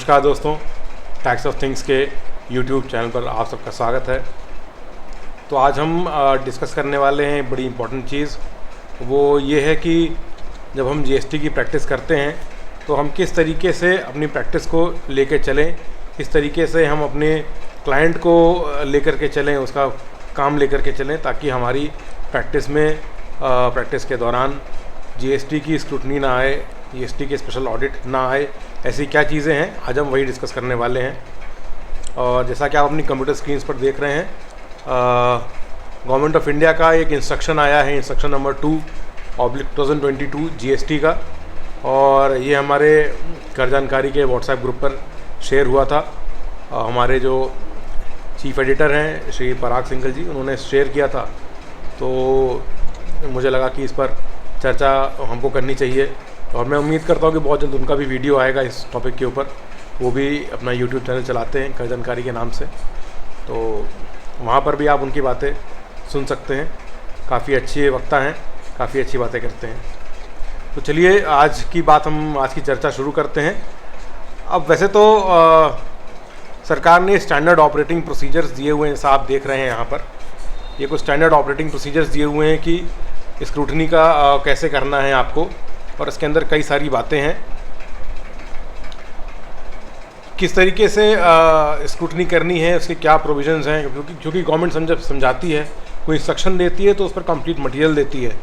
नमस्कार दोस्तों, tax of things के यूट्यूब चैनल पर आप सबका स्वागत है। तो आज हम डिस्कस करने वाले हैं बड़ी इम्पोर्टेंट चीज़। वो ये है कि जब हम जीएसटी की प्रैक्टिस करते हैं तो हम किस तरीके से अपनी प्रैक्टिस को लेके चलें, किस तरीके से हम अपने क्लाइंट को लेकर के चलें, उसका काम लेकर के चलें, ताकि हमारी प्रैक्टिस के दौरान जीएसटी की स्क्रूटनी ना आए, जीएसटी के स्पेशल ऑडिट ना आए। ऐसी क्या चीज़ें हैं, आज हम वही डिस्कस करने वाले हैं। और जैसा कि आप अपनी कंप्यूटर स्क्रीन्स पर देख रहे हैं, गवर्नमेंट ऑफ इंडिया का एक इंस्ट्रक्शन आया है, इंस्ट्रक्शन नंबर 2/2022 जीएसटी का, और ये हमारे कर जानकारी के व्हाट्सएप ग्रुप पर शेयर हुआ था। हमारे जो चीफ एडिटर हैं श्री पराग सिंघल जी, उन्होंने शेयर किया था, तो मुझे लगा कि इस पर चर्चा हमको करनी चाहिए। और मैं उम्मीद करता हूँ कि बहुत जल्द उनका भी वीडियो आएगा इस टॉपिक के ऊपर। वो भी अपना यूट्यूब चैनल चलाते हैं कर जानकारी के नाम से, तो वहाँ पर भी आप उनकी बातें सुन सकते हैं। काफ़ी अच्छे वक्ता हैं, काफ़ी अच्छी बातें करते हैं। तो चलिए आज की चर्चा शुरू करते हैं। अब वैसे तो सरकार ने स्टैंडर्ड ऑपरेटिंग प्रोसीजर्स दिए हुए हैं, आप देख रहे हैं यहाँ पर। ये कुछ स्टैंडर्ड ऑपरेटिंग प्रोसीजर्स दिए हुए हैं कि स्क्रूटनी का कैसे करना है आपको, और इसके अंदर कई सारी बातें हैं। किस तरीके से स्क्रूटनी करनी है, उसके क्या प्रोविजंस हैं, क्योंकि गवर्नमेंट समझाती है, कोई इंस्ट्रक्शन देती है तो उस पर कंप्लीट मटेरियल देती है।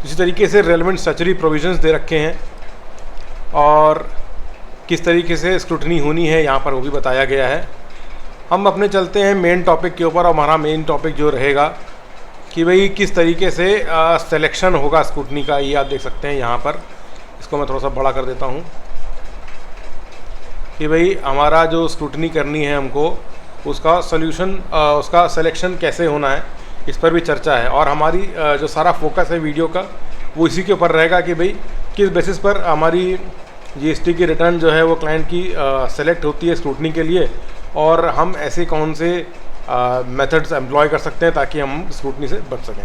इसी तरीके से रेलेवेंट स्टैट्यूटरी प्रोविजंस दे रखे हैं, और किस तरीके से स्क्रूटनी होनी है यहाँ पर वो भी बताया गया है। हम अपने चलते हैं मेन टॉपिक के ऊपर, और हमारा मेन टॉपिक जो रहेगा कि भाई किस तरीके से सिलेक्शन होगा स्क्रूटनी का। ये आप देख सकते हैं यहाँ पर, इसको मैं थोड़ा सा बड़ा कर देता हूँ कि भाई हमारा जो स्क्रूटनी करनी है हमको, उसका उसका सिलेक्शन कैसे होना है, इस पर भी चर्चा है। और हमारी जो सारा फोकस है वीडियो का, वो इसी के ऊपर रहेगा कि भाई किस बेसिस पर हमारी जीएसटी की रिटर्न जो है वो क्लाइंट की सेलेक्ट होती है स्क्रूटनी के लिए, और हम ऐसे कौन से मेथड्स एम्प्लॉय कर सकते हैं ताकि हम स्क्रूटनी से बच सकें।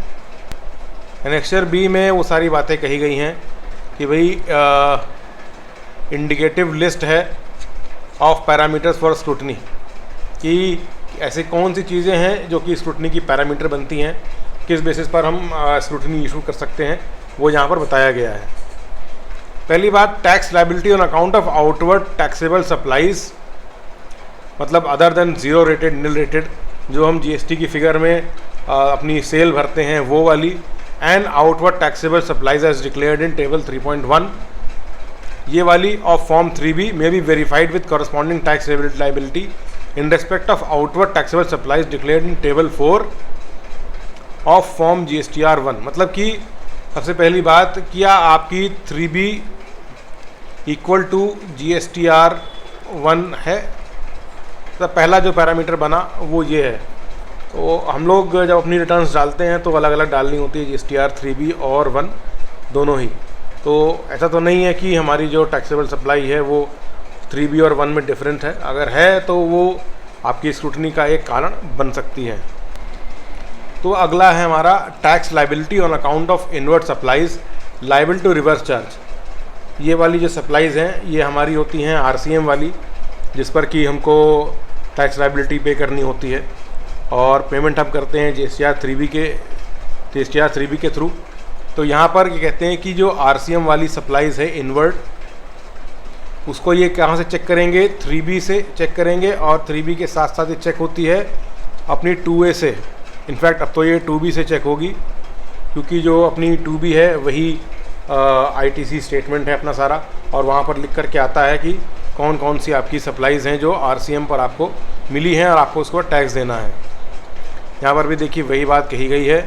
एनेक्सचर बी में वो सारी बातें कही गई हैं कि भाई इंडिकेटिव लिस्ट है ऑफ पैरामीटर्स फॉर स्क्रूटनी, कि ऐसे कौन सी चीज़ें हैं जो कि स्क्रूटनी की पैरामीटर बनती हैं, किस बेसिस पर हम स्क्रूटनी इशू कर सकते हैं, वो यहाँ पर बताया गया है। पहली बात, tax liability on account of outward taxable supplies, मतलब other than zero rated, nil rated, जो हम जीएसटी की फिगर में अपनी सेल भरते हैं वो वाली, and outward taxable supplies as declared in table 3.1, ये वाली of form 3B may be verified with corresponding tax liability in respect of outward taxable supplies declared in table 4 of form GSTR 1। मतलब कि सबसे पहली बात, क्या आपकी 3B इक्वल टू GSTR 1 है। तो पहला जो पैरामीटर बना वो ये है। तो हम लोग जब अपनी रिटर्न्स डालते हैं तो अलग अलग डालनी होती है, GSTR 3B और 1 दोनों ही। तो ऐसा तो नहीं है कि हमारी जो टैक्सेबल सप्लाई है वो 3B और 1 में डिफरेंट है। अगर है तो वो आपकी स्क्रूटनी का एक कारण बन सकती है। तो अगला है हमारा tax liability on account of inward supplies liable to reverse charge. ये वाली जो सप्लाईज़ हैं ये हमारी होती हैं RCM वाली, जिस पर कि हमको टैक्स लायबिलिटी पे करनी होती है, और पेमेंट हम करते हैं GSTR 3B के थ्रू। तो यहाँ पर ये कहते हैं कि जो RCM वाली सप्लाईज़ है इनवर्ड, उसको ये कहाँ से चेक करेंगे, 3B से चेक करेंगे, और 3B के साथ साथ ये चेक होती है अपनी 2A से। इनफैक्ट अब तो ये 2B से चेक होगी, क्योंकि जो अपनी 2B है वही ITC स्टेटमेंट है अपना सारा, और वहाँ पर लिख कर के आता है कि कौन कौन सी आपकी सप्लाईज़ हैं जो RCM पर आपको मिली हैं और आपको उसको टैक्स देना है। यहाँ पर भी देखिए वही बात कही गई है।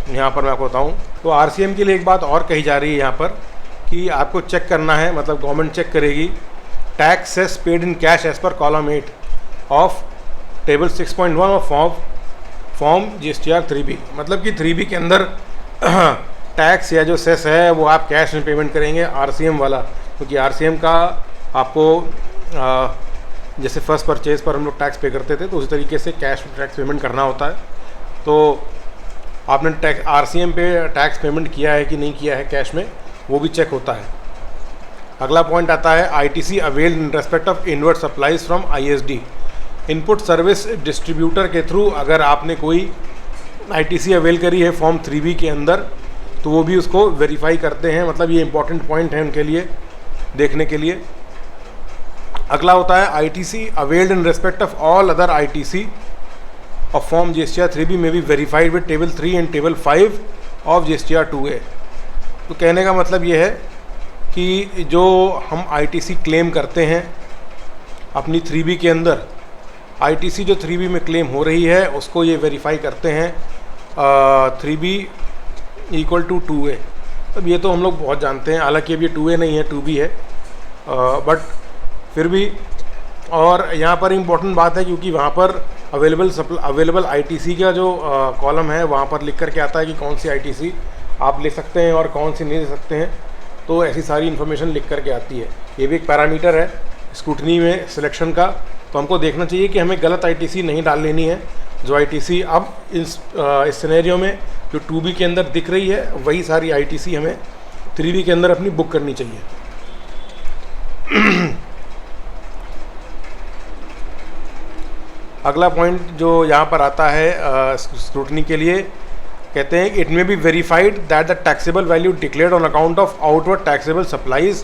यहाँ पर मैं आपको बताऊँ तो RCM के लिए एक बात और कही जा रही है यहाँ पर, कि आपको चेक करना है, मतलब गवर्नमेंट चेक करेगी tax cess paid in cash as per column 8 of table 6.1 of form GSTR 3B। मतलब कि 3B के अंदर टैक्स या जो सेस है वो आप कैश में पेमेंट करेंगे, RCM वाला, क्योंकि RCM का आपको जैसे फर्स्ट परचेज़ पर हम लोग टैक्स पे करते थे, तो उसी तरीके से कैश टैक्स पेमेंट करना होता है। तो आपने RCM पे टैक्स पेमेंट किया है कि नहीं किया है कैश में, वो भी चेक होता है। अगला पॉइंट आता है ITC availed in respect of invert supplies from ISD। Input service distributor के थ्रू अगर आपने कोई ITC अवेल करी है फॉर्म 3B के अंदर तो वो भी उसको वेरीफाई करते हैं। मतलब ये इंपॉर्टेंट पॉइंट है उनके लिए देखने के लिए। अगला होता है ITC availed in respect of all other ITC of form GSTR 3B में B verified with table 3 and table 5 of GSTR 2A। तो कहने का मतलब ये है कि जो हम ITC क्लेम करते हैं अपनी 3B के अंदर, ITC जो 3B में क्लेम हो रही है उसको ये वेरीफाई करते हैं 3B इक्वल टू 2A। अब ये तो हम लोग बहुत जानते हैं, हालांकि अब ये 2A नहीं है 2B है, बट फिर भी। और यहाँ पर इम्पोर्टेंट बात है क्योंकि वहाँ पर अवेलेबल ITC का जो कॉलम है वहाँ पर लिख कर के आता है कि कौन सी ITC आप ले सकते हैं और कौन सी नहीं ले सकते हैं। तो ऐसी सारी इन्फॉर्मेशन लिख कर के आती है। ये भी एक पैरामीटर है स्क्रूटनी में सिलेक्शन का। तो हमको देखना चाहिए कि हमें गलत ITC नहीं डाल लेनी है। जो ITC अब इस सिनेरियो में जो 2B के अंदर दिख रही है वही सारी ITC हमें 3B के अंदर अपनी बुक करनी चाहिए। अगला पॉइंट जो यहाँ पर आता है स्क्रूटनी के लिए, कहते हैं it may be verified that the taxable value declared on account of outward taxable supplies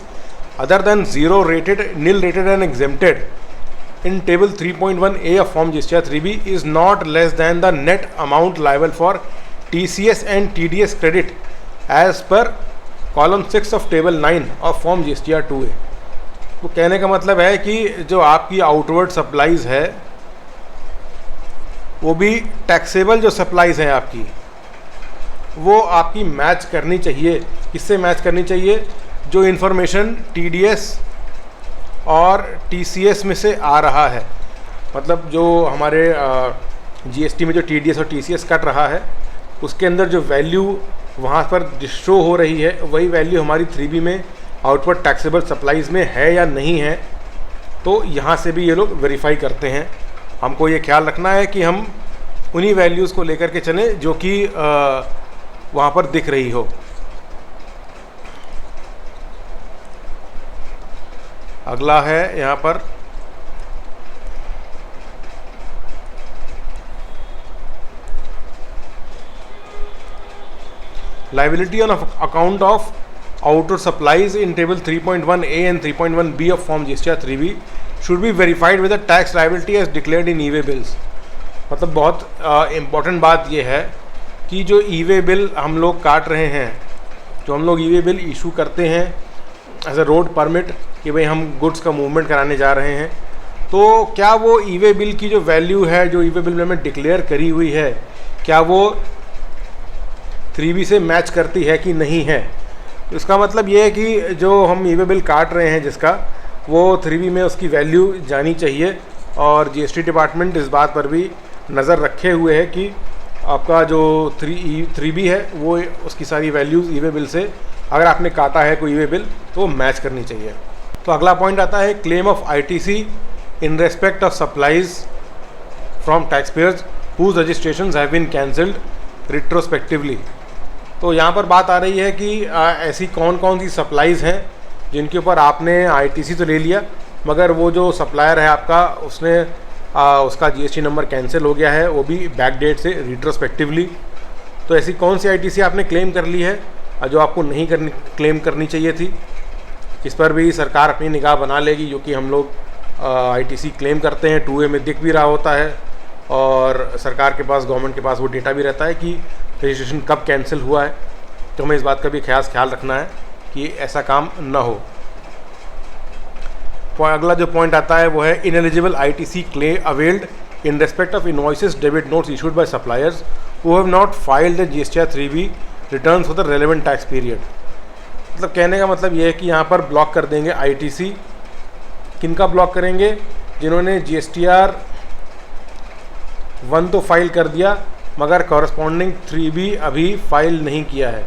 other than zero rated, nil rated and exempted in table 3.1A of form GSTR 3B is not less than the net amount liable for TCS and TDS credit as per column 6 of table 9 of form GSTR 2A। तो कहने का मतलब है कि जो आपकी outward supplies है वो भी टैक्सेबल जो सप्लाईज हैं आपकी वो आपकी मैच करनी चाहिए। किससे मैच करनी चाहिए? जो इन्फॉर्मेशन TDS और TCS में से आ रहा है। मतलब जो हमारे GST में जो TDS और TCS कट रहा है उसके अंदर जो वैल्यू वहाँ पर शो हो रही है वही वैल्यू हमारी 3B में आउटवर्ड टैक्सेबल सप्लाईज में है या नहीं है। तो यहाँ से भी ये लोग वेरीफाई करते हैं। हमको ये ख्याल रखना है कि हम उन्हीं वैल्यूज़ को लेकर के चलें जो कि वहाँ पर दिख रही हो। अगला है यहाँ पर liability on account of outer supplies in table 3.1A and 3.1B of form GSTR 3B should be verified with the tax liability as declared in e way bills. मतलब बहुत इम्पॉर्टेंट बात यह है कि जो ई-वे बिल हम लोग काट रहे हैं, जो हम लोग ई-वे बिल इशू करते हैं एज अ रोड परमिट कि भाई हम गुड्स का मूवमेंट कराने जा रहे हैं, तो क्या वो ई-वे बिल की जो वैल्यू है जो ई-वे बिल में हमें डिक्लेयर करी हुई है क्या वो 3B से मैच करती है कि नहीं है। तो इसका मतलब ये है कि जो हम ई-वे बिल काट रहे हैं जिसका वो 3B में उसकी वैल्यू जानी चाहिए। और GST डिपार्टमेंट इस बात पर भी नज़र रखे हुए है कि आपका जो 3B है वो उसकी सारी वैल्यूज़ ई-वे बिल से अगर आपने काटा है कोई ई-वे बिल तो मैच करनी चाहिए। तो अगला पॉइंट आता है claim of ITC in respect of supplies from tax payers whose registrations have been cancelled retrospectively. तो यहाँ पर बात आ रही है कि ऐसी कौन कौन सी सप्लाईज हैं जिनके ऊपर आपने ITC तो ले लिया मगर वो जो सप्लायर है आपका उसने उसका GST नंबर कैंसिल हो गया है, वो भी बैक डेट से रिट्रोस्पेक्टिवली। तो ऐसी कौन सी ITC आपने क्लेम कर ली है जो आपको नहीं क्लेम करनी चाहिए थी। इस पर भी सरकार अपनी निगाह बना लेगी क्योंकि हम लोग ITC क्लेम करते हैं 2A में दिख भी रहा होता है और सरकार के पास, गवर्नमेंट के पास वो डेटा भी रहता है कि रजिस्ट्रेशन कब कैंसिल हुआ है। तो हमें इस बात का भी ख्याल रखना है कि ऐसा काम न हो। अगला जो पॉइंट आता है वो है ineligible ITC claim availed in respect of invoices debit notes issued by suppliers who have not filed the GSTR 3B returns for the relevant tax period. मतलब कहने का मतलब ये है कि यहाँ पर ब्लॉक कर देंगे ITC। किनका ब्लॉक करेंगे? जिन्होंने GSTR 1 तो फाइल कर दिया मगर कॉरस्पॉन्डिंग 3B अभी फाइल नहीं किया है।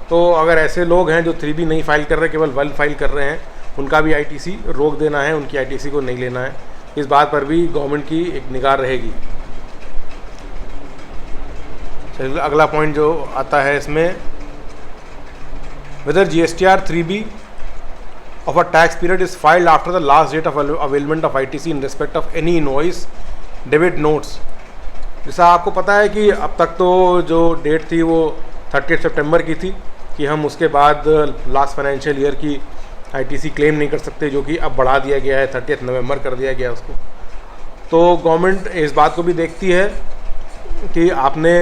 तो अगर ऐसे लोग हैं जो 3B नहीं फाइल कर रहे, केवल 1 फाइल कर रहे हैं, उनका भी ITC रोक देना है, उनकी ITC को नहीं लेना है। इस बात पर भी गवर्नमेंट की एक निगाह रहेगी। चलिए अगला पॉइंट जो आता है इसमें, whether GSTR 3B of a tax period is filed after the last date of availment of ITC in respect of any invoice, debit notes। जैसा आपको पता है कि अब तक तो जो डेट थी वो 30 सितंबर की थी कि हम उसके बाद लास्ट फाइनेंशियल ईयर की ITC क्लेम नहीं कर सकते, जो कि अब बढ़ा दिया गया है, 30 नवंबर कर दिया गया उसको। तो गवर्नमेंट इस बात को भी देखती है कि आपने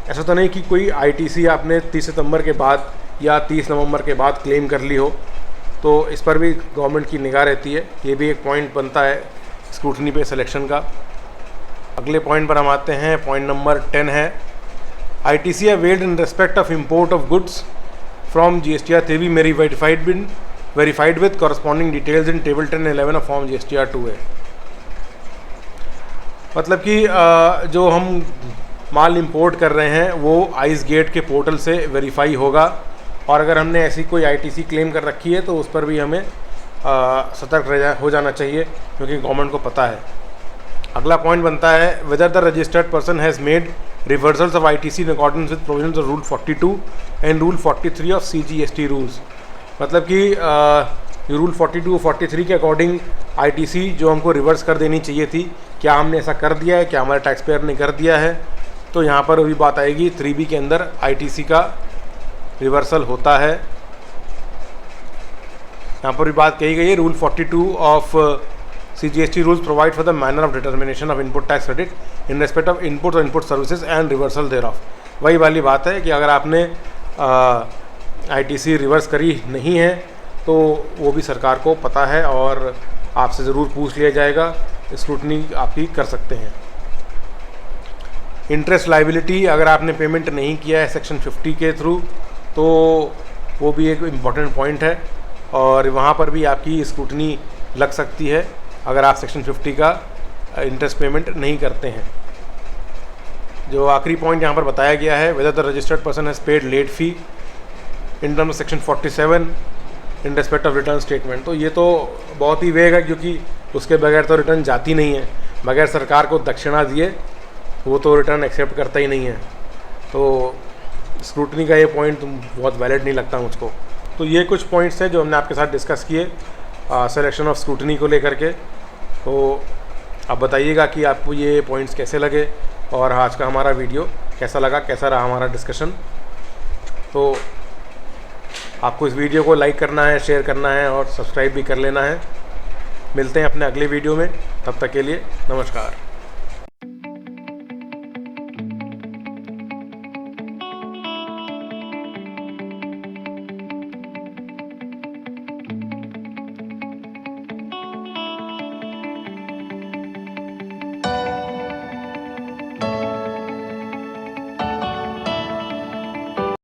ऐसा तो नहीं कि कोई ITC आपने 30 सितंबर के बाद या 30 नवंबर के बाद क्लेम कर ली हो, तो इस पर भी गवर्नमेंट की निगाह रहती है। ये भी एक पॉइंट बनता है स्क्रूटनी पे सिलेक्शन का। अगले पॉइंट पर हम आते हैं, पॉइंट नंबर 10 है ITC availed in respect of import of goods from GSTR 3B मेरी verified with corresponding details in table 10-11 of form GSTR 2A। मतलब कि जो हम माल इंपोर्ट कर रहे हैं वो आइस गेट के पोर्टल से वेरीफाई होगा, और अगर हमने ऐसी कोई ITC क्लेम कर रखी है तो उस पर भी हमें सतर्क हो जाना चाहिए, क्योंकि गवर्नमेंट को पता है। अगला पॉइंट बनता है whether the registered person has made reversals of ITC in accordance with provisions of rule 42 and rule 43 of CGST rules. मतलब कि रूल 42 और 43 के अकॉर्डिंग ITC जो हमको रिवर्स कर देनी चाहिए थी, क्या हमने ऐसा कर दिया है, क्या हमारे टैक्स पेयर ने कर दिया है। तो यहाँ पर भी बात आएगी 3B के अंदर ITC का रिवर्सल होता है। यहाँ पर भी बात कही गई है, rule 42 of CGST rules provide for the manner of determination of input tax credit in respect of input और input services and reversal thereof. वही वाली बात है कि अगर आपने ITC रिवर्स करी नहीं है तो वो भी सरकार को पता है और आपसे ज़रूर पूछ लिया जाएगा, स्क्रूटनी आप ही कर सकते हैं। इंटरेस्ट लाइबिलिटी, अगर आपने पेमेंट नहीं किया है सेक्शन 50 के थ्रू, तो वो भी एक इम्पॉर्टेंट पॉइंट है, और वहाँ पर भी आपकी स्क्रूटनी लग सकती है अगर आप सेक्शन 50 का इंटरेस्ट पेमेंट नहीं करते हैं। जो आखिरी पॉइंट यहाँ पर बताया गया है, whether the registered person has paid late fee in terms of section 47 in respect of return statement. तो ये तो बहुत ही वेग है, क्योंकि उसके बगैर तो रिटर्न जाती नहीं है, बगैर सरकार को दक्षिणा दिए वो तो रिटर्न एक्सेप्ट करता ही नहीं है। तो स्क्रूटनी का ये पॉइंट बहुत वैलिड नहीं लगता मुझको। तो ये कुछ पॉइंट्स हैं जो हमने आपके साथ डिस्कस किए सिलेक्शन ऑफ स्क्रूटनी को लेकर के। तो आप बताइएगा कि आपको ये पॉइंट्स कैसे लगे, और आज का हमारा वीडियो कैसा लगा, कैसा रहा हमारा डिस्कशन। तो आपको इस वीडियो को लाइक करना है, शेयर करना है और सब्सक्राइब भी कर लेना है। मिलते हैं अपने अगले वीडियो में, तब तक के लिए नमस्कार।